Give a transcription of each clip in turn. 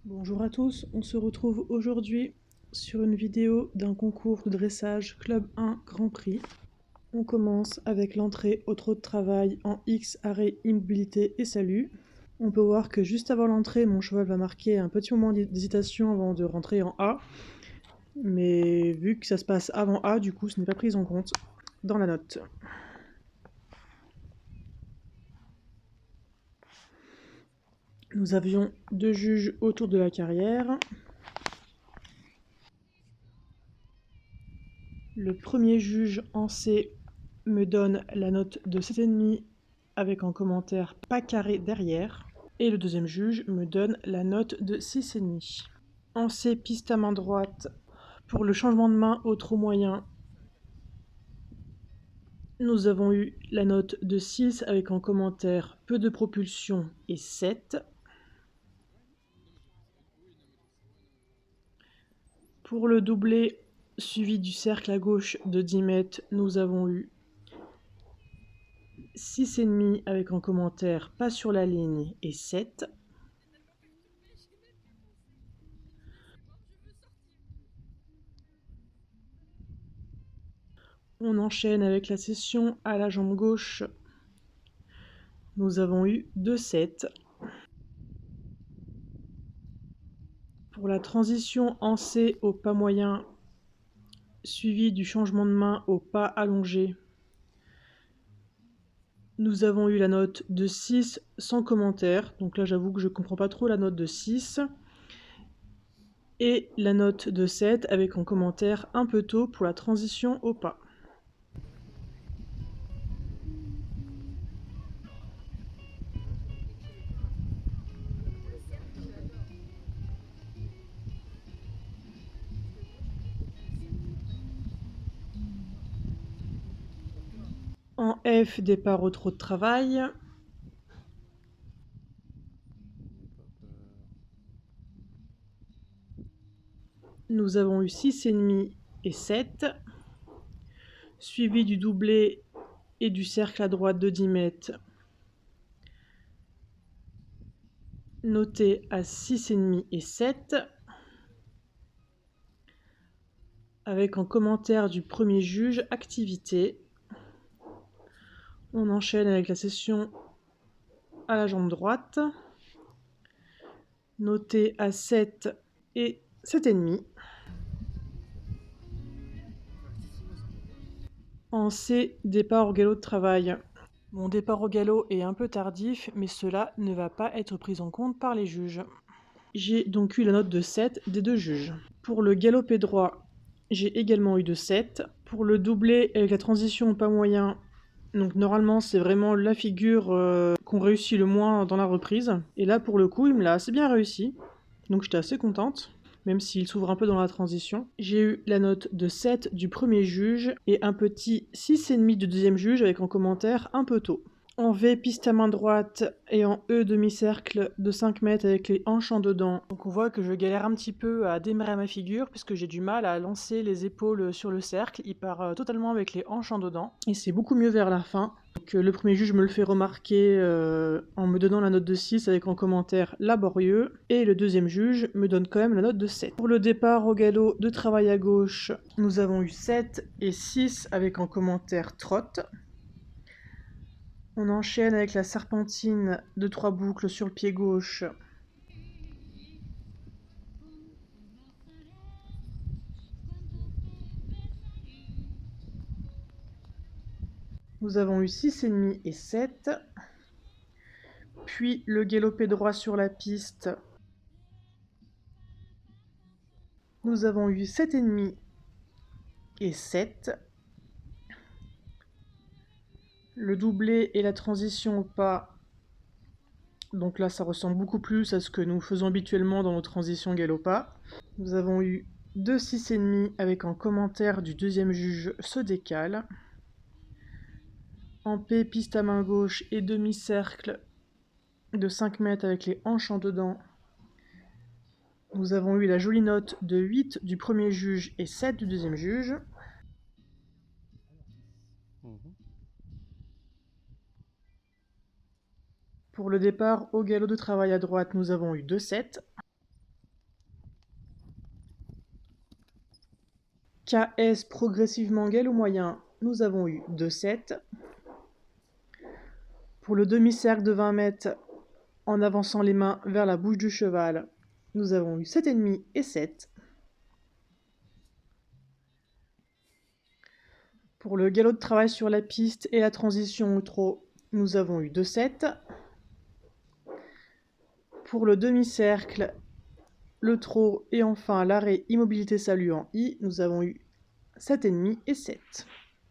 Bonjour à tous, on se retrouve aujourd'hui sur une vidéo d'un concours de dressage Club 1 Grand Prix. On commence avec l'entrée au trot de travail en X, arrêt, immobilité et salut. On peut voir que juste avant l'entrée, mon cheval va marquer un petit moment d'hésitation avant de rentrer en A. Mais vu que ça se passe avant A, du coup ce n'est pas pris en compte dans la note. Nous avions deux juges autour de la carrière. Le premier juge en C me donne la note de 7,5 avec en commentaire pas carré derrière. Et le deuxième juge me donne la note de 6,5. En C, piste à main droite, pour le changement de main au trot moyen, nous avons eu la note de 6 avec en commentaire peu de propulsion et 7. Pour le doublé suivi du cercle à gauche de 10 mètres, nous avons eu 6,5 avec en commentaire pas sur la ligne et 7. On enchaîne avec la session à la jambe gauche. Nous avons eu 2,7. Pour la transition en C au pas moyen, suivi du changement de main au pas allongé, nous avons eu la note de 6 sans commentaire. Donc là, j'avoue que je ne comprends pas trop la note de 6. Et la note de 7 avec en commentaire un peu tôt pour la transition au pas. En F, départ au trot de travail. Nous avons eu 6,5 et 7, suivi du doublé et du cercle à droite de 10 mètres, noté à 6,5 et 7, avec en commentaire du premier juge activité. On enchaîne avec la session à la jambe droite, noté à 7 et 7,5. En C, départ au galop de travail. Mon départ au galop est un peu tardif, mais cela ne va pas être pris en compte par les juges. J'ai donc eu la note de 7 des deux juges. Pour le galopé droit, j'ai également eu de 7. Pour le doublé avec la transition au pas moyen, donc normalement c'est vraiment la figure qu'on réussit le moins dans la reprise. Et là pour le coup il me l'a assez bien réussi, donc j'étais assez contente, même s'il s'ouvre un peu dans la transition. J'ai eu la note de 7 du premier juge et un petit 6,5 du deuxième juge avec en commentaire un peu tôt. En V, piste à main droite et en E, demi-cercle de 5 mètres avec les hanches en dedans. Donc on voit que je galère un petit peu à démarrer ma figure puisque j'ai du mal à lancer les épaules sur le cercle. Il part totalement avec les hanches en dedans. Et c'est beaucoup mieux vers la fin. Donc, le premier juge me le fait remarquer en me donnant la note de 6 avec en commentaire laborieux. Et le deuxième juge me donne quand même la note de 7. Pour le départ au galop de travail à gauche, nous avons eu 7 et 6 avec en commentaire trotte. On enchaîne avec la serpentine de 3 boucles sur le pied gauche. Nous avons eu 6,5 et 7. Puis le galopé droit sur la piste. Nous avons eu 7,5 et 7. Le doublé et la transition au pas. Donc là, ça ressemble beaucoup plus à ce que nous faisons habituellement dans nos transitions galop-pas. Nous avons eu 2 6,5 avec un commentaire du deuxième juge se décale. En P, piste à main gauche et demi-cercle de 5 mètres avec les hanches en dedans. Nous avons eu la jolie note de 8 du premier juge et 7 du deuxième juge. Pour le départ au galop de travail à droite, nous avons eu 2,7. KS progressivement égal ou moyen, nous avons eu 2, 7. Pour le demi-cercle de 20 mètres, en avançant les mains vers la bouche du cheval, nous avons eu 7,5 et 7. Pour le galop de travail sur la piste et la transition au trot, nous avons eu 2, 7. Pour le demi-cercle, le trot et enfin l'arrêt immobilité salut en I, nous avons eu 7,5 et 7.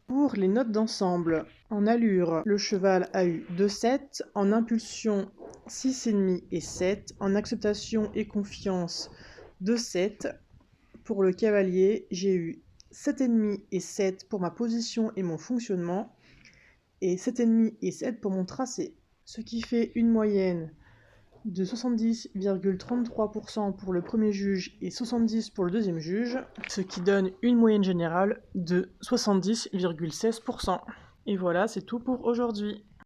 Pour les notes d'ensemble, en allure, le cheval a eu 2, 7, en impulsion 6,5 et 7, en acceptation et confiance 2, 7. Pour le cavalier, j'ai eu 7,5 et 7 pour ma position et mon fonctionnement, et 7,5 et 7 pour mon tracé, ce qui fait une moyenne de 70,33% pour le premier juge et 70% pour le deuxième juge, ce qui donne une moyenne générale de 70,16%. Et voilà, c'est tout pour aujourd'hui.